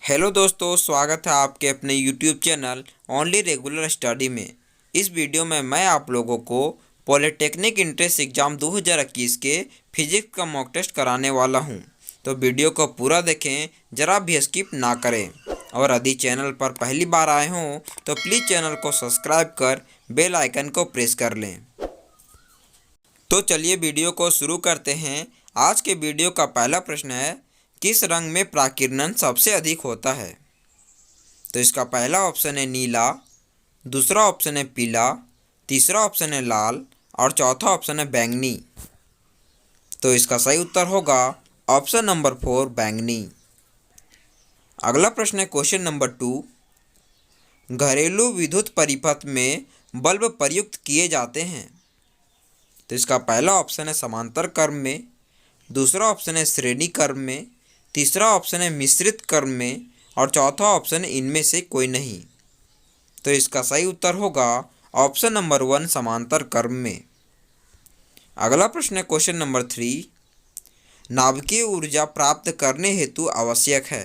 Hello दोस्तों, स्वागत है आपके अपने YouTube channel only regular study में। इस वीडियो में मैं आप लोगों को पॉलिटेक्निक इंट्रेंस एग्ज़ाम 2021 के फिजिक्स का मॉक टेस्ट कराने वाला हूं। तो वीडियो को पूरा देखें, ज़रा भी स्किप ना करें। और यदि चैनल पर पहली बार आए हों तो प्लीज़ चैनल को सब्सक्राइब कर बेल आइकन को प्रेस कर लें। तो चलिए वीडियो को शुरू करते हैं। आज के वीडियो का पहला प्रश्न है, किस रंग में प्राकिरण सबसे अधिक होता है? तो इसका पहला ऑप्शन है नीला, दूसरा ऑप्शन है पीला, तीसरा ऑप्शन है लाल और चौथा ऑप्शन है बैंगनी। तो इसका सही उत्तर होगा ऑप्शन नंबर 4 बैंगनी। अगला प्रश्न है क्वेश्चन नंबर 2, घरेलू विद्युत परिपथ में बल्ब प्रयुक्त किए जाते हैं। तो इसका पहला ऑप्शन है समांतर क्रम में, दूसरा ऑप्शन है श्रेणी क्रम में, तीसरा ऑप्शन है मिश्रित क्रम में और चौथा ऑप्शन है इनमें से कोई नहीं। तो इसका सही उत्तर होगा ऑप्शन नंबर 1 समांतर क्रम में। अगला प्रश्न है क्वेश्चन नंबर 3, नाभिकीय ऊर्जा प्राप्त करने हेतु आवश्यक है।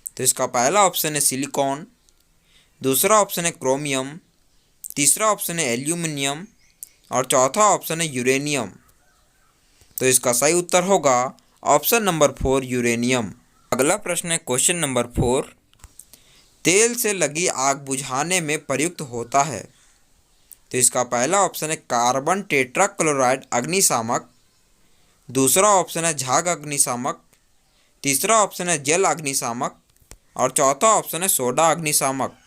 तो इसका पहला ऑप्शन है सिलिकॉन, दूसरा ऑप्शन है क्रोमियम, तीसरा ऑप्शन है एल्यूमिनियम और चौथा ऑप्शन है यूरेनियम। तो इसका सही उत्तर होगा ऑप्शन नंबर 4 यूरेनियम। अगला प्रश्न है क्वेश्चन नंबर 4, तेल से लगी आग बुझाने में प्रयुक्त होता है। तो इसका पहला ऑप्शन है कार्बन टेट्राक्लोराइड अग्निशामक, दूसरा ऑप्शन है झाग अग्निशामक, तीसरा ऑप्शन है जल अग्निशामक और चौथा ऑप्शन है सोडा अग्निशामक।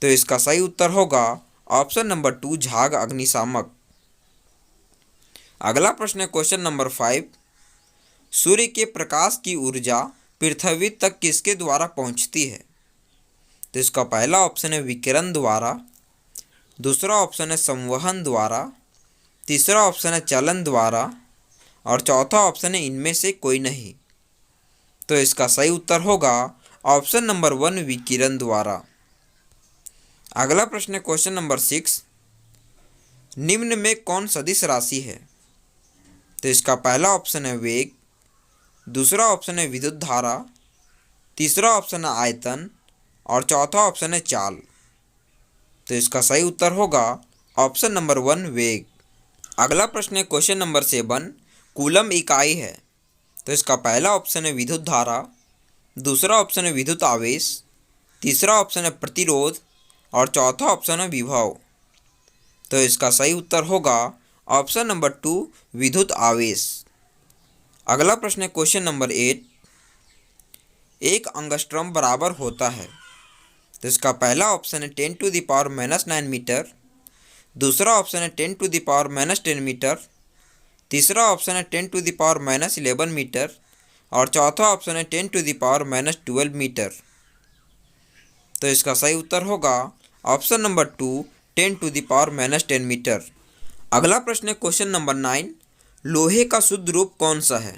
तो इसका सही उत्तर होगा ऑप्शन नंबर 2 झाग अग्निशामक। अगला प्रश्न है क्वेश्चन नंबर 5, सूर्य के प्रकाश की ऊर्जा पृथ्वी तक किसके द्वारा पहुंचती है? तो इसका पहला ऑप्शन है विकिरण द्वारा, दूसरा ऑप्शन है संवहन द्वारा, तीसरा ऑप्शन है चलन द्वारा और चौथा ऑप्शन है इनमें से कोई नहीं। तो इसका सही उत्तर होगा ऑप्शन नंबर 1 विकिरण द्वारा। अगला प्रश्न है क्वेश्चन नंबर 6, निम्न में कौन सदिश राशि है? तो इसका पहला ऑप्शन है वेग, दूसरा ऑप्शन है विद्युत धारा, तीसरा ऑप्शन है आयतन और चौथा ऑप्शन है चाल। तो इसका सही उत्तर होगा ऑप्शन नंबर 1 वेग। अगला प्रश्न है क्वेश्चन नंबर 7, कूलम इकाई है। तो इसका पहला ऑप्शन है विद्युत धारा, दूसरा ऑप्शन है विद्युत आवेश, तीसरा ऑप्शन है प्रतिरोध और चौथा ऑप्शन है विभव। तो इसका सही उत्तर होगा ऑप्शन नंबर 2 विद्युत आवेश। अगला प्रश्न है क्वेश्चन नंबर 8, एक एंगस्ट्रॉम बराबर होता है। तो इसका पहला ऑप्शन है 10⁻⁻9 मीटर, दूसरा ऑप्शन है 10⁻⁻10 मीटर, तीसरा ऑप्शन है 10⁻11 मीटर और चौथा ऑप्शन है 10⁻12 मीटर। तो इसका सही उत्तर होगा ऑप्शन नंबर 2 10⁻10 मीटर। अगला प्रश्न है क्वेश्चन नंबर 9, लोहे का शुद्ध रूप कौन सा है?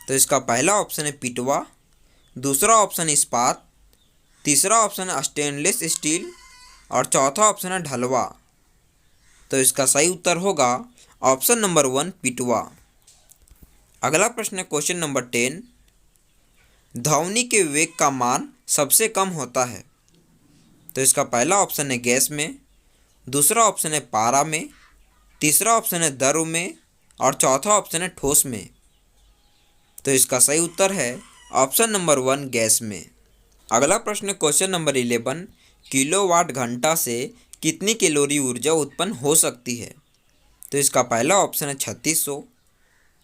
तो इसका पहला ऑप्शन है पिटवा, दूसरा ऑप्शन है इस्पात, तीसरा ऑप्शन है स्टेनलेस स्टील और चौथा ऑप्शन है ढलवा। तो इसका सही उत्तर होगा ऑप्शन नंबर 1 पिटवा। अगला प्रश्न है क्वेश्चन नंबर 10, ध्वनि के वेग का मान सबसे कम होता है। तो इसका पहला ऑप्शन है गैस में, दूसरा ऑप्शन है पारा में, तीसरा ऑप्शन है द्रव में और चौथा ऑप्शन है ठोस में। तो इसका सही उत्तर है ऑप्शन नंबर 1 गैस में। अगला प्रश्न क्वेश्चन नंबर 11, किलोवाट घंटा से कितनी कैलोरी ऊर्जा उत्पन्न हो सकती है? तो इसका पहला ऑप्शन है 3600,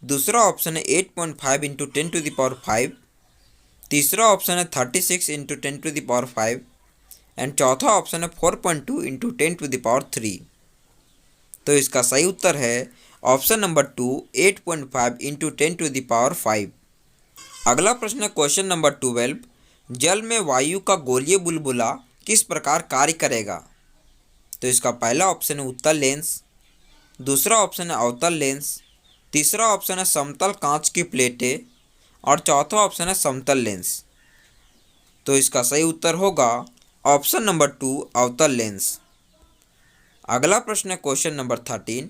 दूसरा ऑप्शन है 8.5 × 10⁵, तीसरा ऑप्शन है 36 × 10⁵ एंड चौथा ऑप्शन है 4.2 × 10⁻3। तो इसका सही उत्तर है ऑप्शन नंबर 2 8.5 × 10⁵। अगला प्रश्न है क्वेश्चन नंबर 12, जल में वायु का गोलीय बुलबुला किस प्रकार कार्य करेगा? तो इसका पहला ऑप्शन है उत्तल लेंस, दूसरा ऑप्शन है अवतल लेंस, तीसरा ऑप्शन है समतल कांच की प्लेटें और चौथा ऑप्शन है समतल लेंस। तो इसका सही उत्तर होगा ऑप्शन नंबर 2 अवतल लेंस। अगला प्रश्न है क्वेश्चन नंबर 13,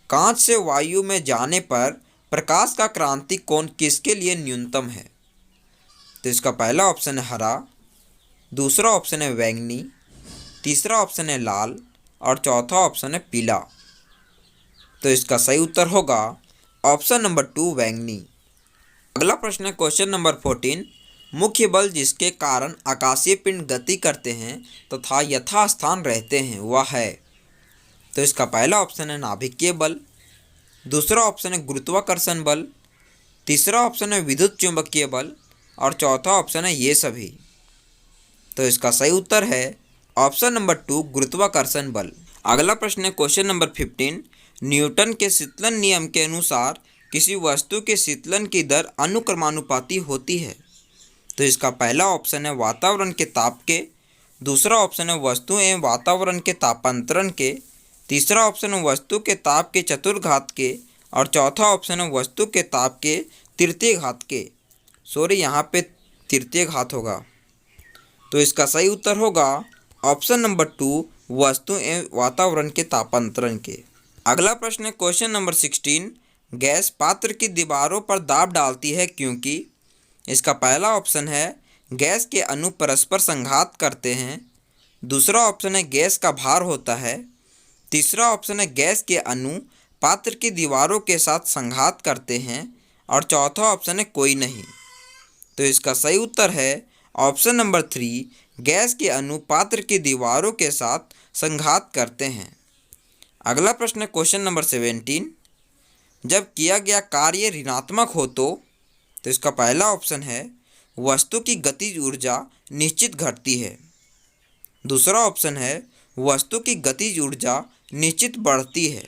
कांच से वायु में जाने पर प्रकाश का क्रांतिक कोण किसके लिए न्यूनतम है? तो इसका पहला ऑप्शन है हरा, दूसरा ऑप्शन है बैंगनी, तीसरा ऑप्शन है लाल और चौथा ऑप्शन है पीला। तो इसका सही उत्तर होगा ऑप्शन नंबर 2 बैंगनी। अगला प्रश्न है क्वेश्चन नंबर 14। मुख्य बल जिसके कारण आकाशीय पिंड गति करते हैं तथा यथास्थान रहते हैं वह है। तो इसका पहला ऑप्शन है नाभिकीय बल, दूसरा ऑप्शन है गुरुत्वाकर्षण बल, तीसरा ऑप्शन है विद्युत चुंबकीय बल और चौथा ऑप्शन है ये सभी। तो इसका सही उत्तर है ऑप्शन नंबर 2 गुरुत्वाकर्षण बल। अगला प्रश्न है क्वेश्चन नंबर 15। न्यूटन के शीतलन नियम के अनुसार किसी वस्तु के शीतलन की दर अनुक्रमानुपाती होती है। तो इसका पहला ऑप्शन है वातावरण के ताप के, दूसरा ऑप्शन है वस्तु एवं वातावरण के तापांतरण के, तीसरा ऑप्शन है वस्तु के ताप के चतुर्घात के और चौथा ऑप्शन है वस्तु के ताप के तृतीय घात के। यहाँ पे तृतीय घात होगा। तो इसका सही उत्तर होगा ऑप्शन नंबर 2 वस्तु एवं वातावरण के तापांतरण के। अगला प्रश्न है क्वेश्चन नंबर 16। गैस पात्र की दीवारों पर दाब डालती है क्योंकि। इसका पहला ऑप्शन है गैस के अणु परस्पर संघात करते हैं, दूसरा ऑप्शन है गैस का भार होता है, तीसरा ऑप्शन है गैस के अणु पात्र की दीवारों के साथ संघात करते हैं और चौथा ऑप्शन है कोई नहीं। तो इसका सही उत्तर है ऑप्शन नंबर 3 गैस के अणु पात्र की दीवारों के साथ संघात करते हैं। अगला प्रश्न है क्वेश्चन नंबर 17। जब किया गया कार्य ऋणात्मक हो तो इसका पहला ऑप्शन है वस्तु की गतिज ऊर्जा निश्चित घटती है, दूसरा ऑप्शन है वस्तु की गतिज ऊर्जा निश्चित बढ़ती है,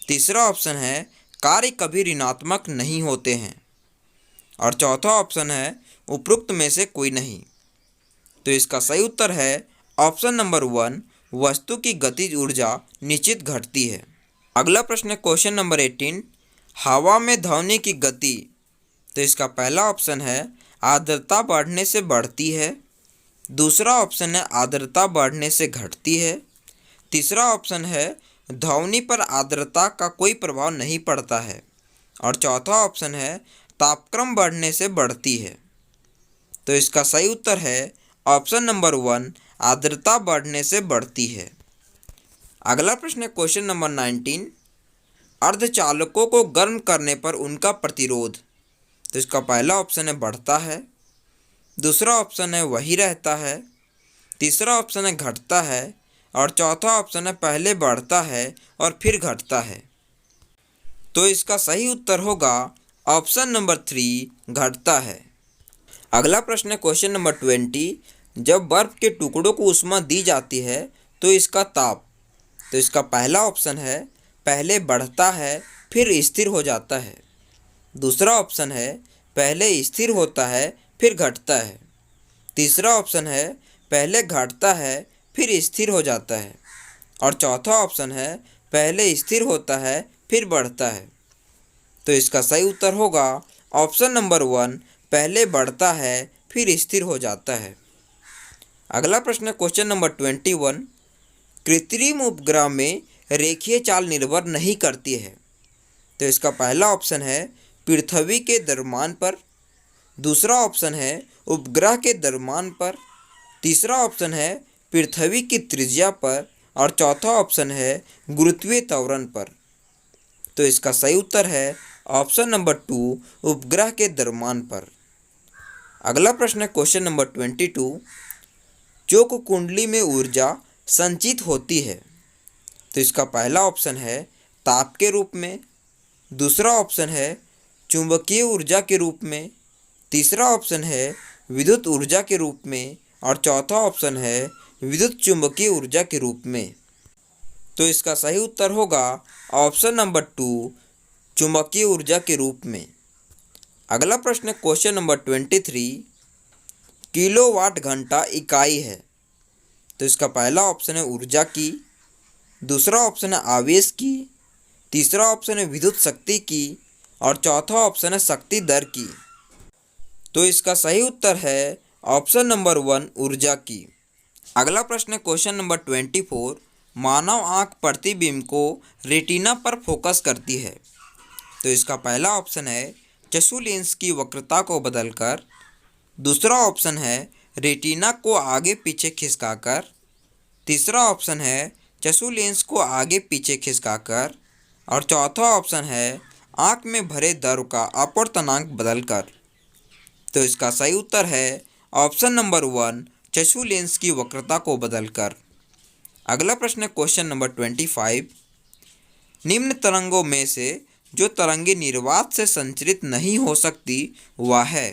तीसरा ऑप्शन है कार्य कभी ऋणात्मक नहीं होते हैं और चौथा ऑप्शन है उपरोक्त में से कोई नहीं। तो इसका सही उत्तर है ऑप्शन नंबर 1 वस्तु की गतिज ऊर्जा निश्चित घटती है। अगला प्रश्न है क्वेश्चन नंबर 18। हवा में ध्वनि की गति। तो इसका पहला ऑप्शन है आर्द्रता बढ़ने से बढ़ती है, दूसरा ऑप्शन है आर्द्रता बढ़ने से घटती है, तीसरा ऑप्शन है ध्वनि पर आर्द्रता का कोई प्रभाव नहीं पड़ता है और चौथा ऑप्शन है तापक्रम बढ़ने से बढ़ती है। तो इसका सही उत्तर है ऑप्शन नंबर 1 आर्द्रता बढ़ने से बढ़ती है। अगला प्रश्न है क्वेश्चन नंबर 19। अर्धचालकों को गर्म करने पर उनका प्रतिरोध। तो इसका पहला ऑप्शन है बढ़ता है, दूसरा ऑप्शन है वही रहता है, तीसरा ऑप्शन है घटता है और चौथा ऑप्शन है पहले बढ़ता है और फिर घटता है। तो इसका सही उत्तर होगा ऑप्शन नंबर 3 घटता है। अगला प्रश्न है क्वेश्चन नंबर 20। जब बर्फ के टुकड़ों को ऊष्मा दी जाती है तो इसका ताप। तो इसका पहला ऑप्शन है पहले बढ़ता है फिर स्थिर हो जाता है, दूसरा ऑप्शन है पहले स्थिर होता है फिर घटता है, तीसरा ऑप्शन है पहले घटता है फिर स्थिर हो जाता है और चौथा ऑप्शन है पहले स्थिर होता है फिर बढ़ता है। तो इसका सही उत्तर होगा ऑप्शन नंबर 1 पहले बढ़ता है फिर स्थिर हो जाता है। अगला प्रश्न है क्वेश्चन नंबर 21। कृत्रिम उपग्रह में रेखीय चाल निर्भर नहीं करती है। तो इसका पहला ऑप्शन है पृथ्वी के द्रव्यमान पर, दूसरा ऑप्शन है उपग्रह के द्रव्यमान पर, तीसरा ऑप्शन है पृथ्वी की त्रिज्या पर और चौथा ऑप्शन है गुरुत्वीय त्वरण पर। तो इसका सही उत्तर है ऑप्शन नंबर 2 उपग्रह के द्रव्यमान पर। अगला प्रश्न है क्वेश्चन नंबर 22। चोक कुंडली में ऊर्जा संचित होती है। तो इसका पहला ऑप्शन है ताप के रूप में, दूसरा ऑप्शन है चुंबकीय ऊर्जा के रूप में, तीसरा ऑप्शन है विद्युत ऊर्जा के रूप में और चौथा ऑप्शन है विद्युत चुंबकीय ऊर्जा के रूप में। तो इसका सही उत्तर होगा ऑप्शन नंबर 2 चुंबकीय ऊर्जा के रूप में। अगला प्रश्न है क्वेश्चन नंबर 23। किलोवाट घंटा इकाई है। तो इसका पहला ऑप्शन है ऊर्जा की, दूसरा ऑप्शन है आवेश की, तीसरा ऑप्शन है विद्युत शक्ति की और चौथा ऑप्शन है शक्ति दर की। तो इसका सही उत्तर है ऑप्शन नंबर 1 ऊर्जा की। अगला प्रश्न है क्वेश्चन नंबर 24। मानव आँख प्रतिबिंब को रेटिना पर फोकस करती है। तो इसका पहला ऑप्शन है चक्षु लेंस की वक्रता को बदलकर, दूसरा ऑप्शन है रेटिना को आगे पीछे खिसकाकर। तीसरा ऑप्शन है चक्षु लेंस को आगे पीछे खिसकाकर। और चौथा ऑप्शन है आँख में भरे द्रव का अपवर्तनांक बदलकर। तो इसका सही उत्तर है ऑप्शन नंबर 1, चक्षु लेंस की वक्रता को बदलकर। अगला प्रश्न है क्वेश्चन नंबर 25। निम्न तरंगों में से जो तरंगे निर्वात से संचरित नहीं हो सकती वह है।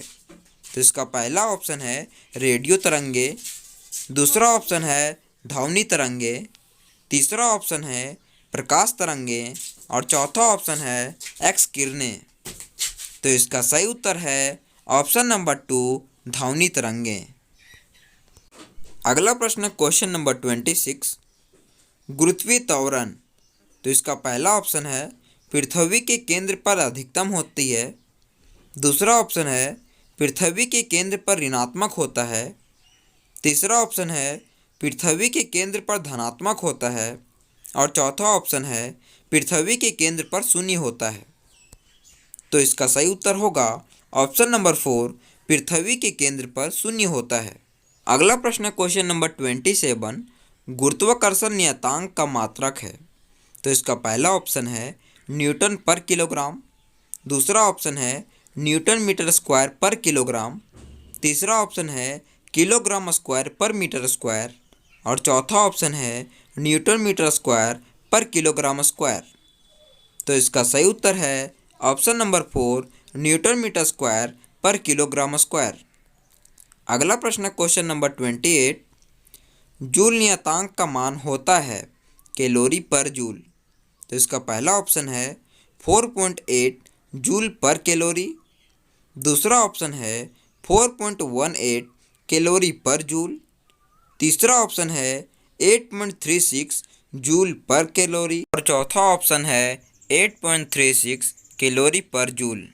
तो इसका पहला ऑप्शन है रेडियो तरंगे। दूसरा ऑप्शन है ध्वनि तरंगे। तीसरा ऑप्शन है प्रकाश तरंगे। और चौथा ऑप्शन है एक्स किरणें। तो इसका सही उत्तर है ऑप्शन नंबर 2, ध्वनि तरंगे। अगला प्रश्न क्वेश्चन नंबर 26। गुरुत्वीय त्वरण। तो इसका पहला ऑप्शन है पृथ्वी के केंद्र पर अधिकतम होती है। दूसरा ऑप्शन है पृथ्वी के केंद्र पर ऋणात्मक होता है। तीसरा ऑप्शन है पृथ्वी के केंद्र पर धनात्मक होता है। और चौथा ऑप्शन है पृथ्वी के केंद्र पर शून्य होता है। तो इसका सही उत्तर होगा ऑप्शन नंबर 4, पृथ्वी के केंद्र पर शून्य होता है। अगला प्रश्न क्वेश्चन नंबर 27। गुरुत्वाकर्षण नियतांक का मात्रक है। तो इसका पहला ऑप्शन है न्यूटन पर किलोग्राम। दूसरा ऑप्शन है newton metre square per kilogram. तीसरा ऑप्शन है kilogram square per metre square. और चौथा ऑप्शन है newton metre square per kilogram square. तो इसका सही उत्तर है option number 4, newton metre square per kilogram square. अगला प्रश्न क्वेश्चन नंबर 28। जूल नियतांक का मान होता है कैलोरी पर जूल। तो इसका पहला ऑप्शन है 4.8 जूल पर कैलोरी। दूसरा ऑप्शन है 4.18 कैलोरी पर जूल। तीसरा ऑप्शन है 8.36 जूल पर कैलोरी। और चौथा ऑप्शन है 8.36 कैलोरी पर जूल।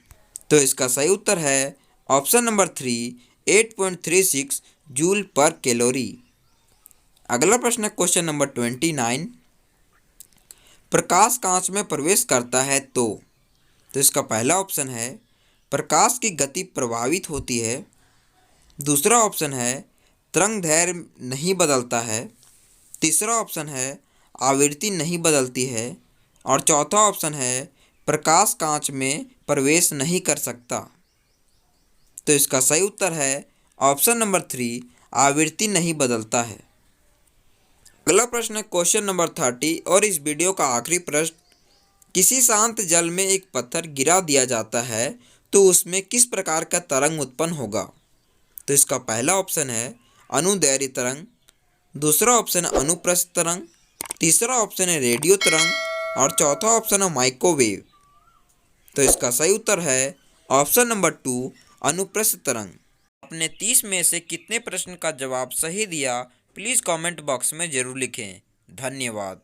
तो इसका सही उत्तर है ऑप्शन नंबर 3, 8.36 जूल पर कैलोरी। अगला प्रश्न क्वेश्चन नंबर 29। प्रकाश कांच में प्रवेश करता है तो इसका पहला ऑप्शन है प्रकाश की गति प्रभावित होती है। दूसरा ऑप्शन है तरंग दैर्घ्य नहीं बदलता है। तीसरा ऑप्शन है आवृत्ति नहीं बदलती है। और चौथा ऑप्शन है प्रकाश कांच में प्रवेश नहीं कर सकता। तो इसका सही उत्तर है ऑप्शन नंबर 3, आवृत्ति नहीं बदलता है। अगला प्रश्न है क्वेश्चन नंबर 30 और इस वीडियो का आखिरी प्रश्न। किसी शांत जल में एक पत्थर गिरा दिया जाता है तो उसमें किस प्रकार का तरंग उत्पन्न होगा। तो इसका पहला ऑप्शन है अनुदैर्घ्य तरंग। दूसरा ऑप्शन है अनुप्रस्थ तरंग। तीसरा ऑप्शन है रेडियो तरंग। और चौथा ऑप्शन है माइक्रोवेव। तो इसका सही उत्तर है ऑप्शन नंबर 2, अनुप्रस्थ तरंग। आपने 30 में से कितने प्रश्न का जवाब सही दिया प्लीज़ कमेंट बॉक्स में ज़रूर लिखें। धन्यवाद।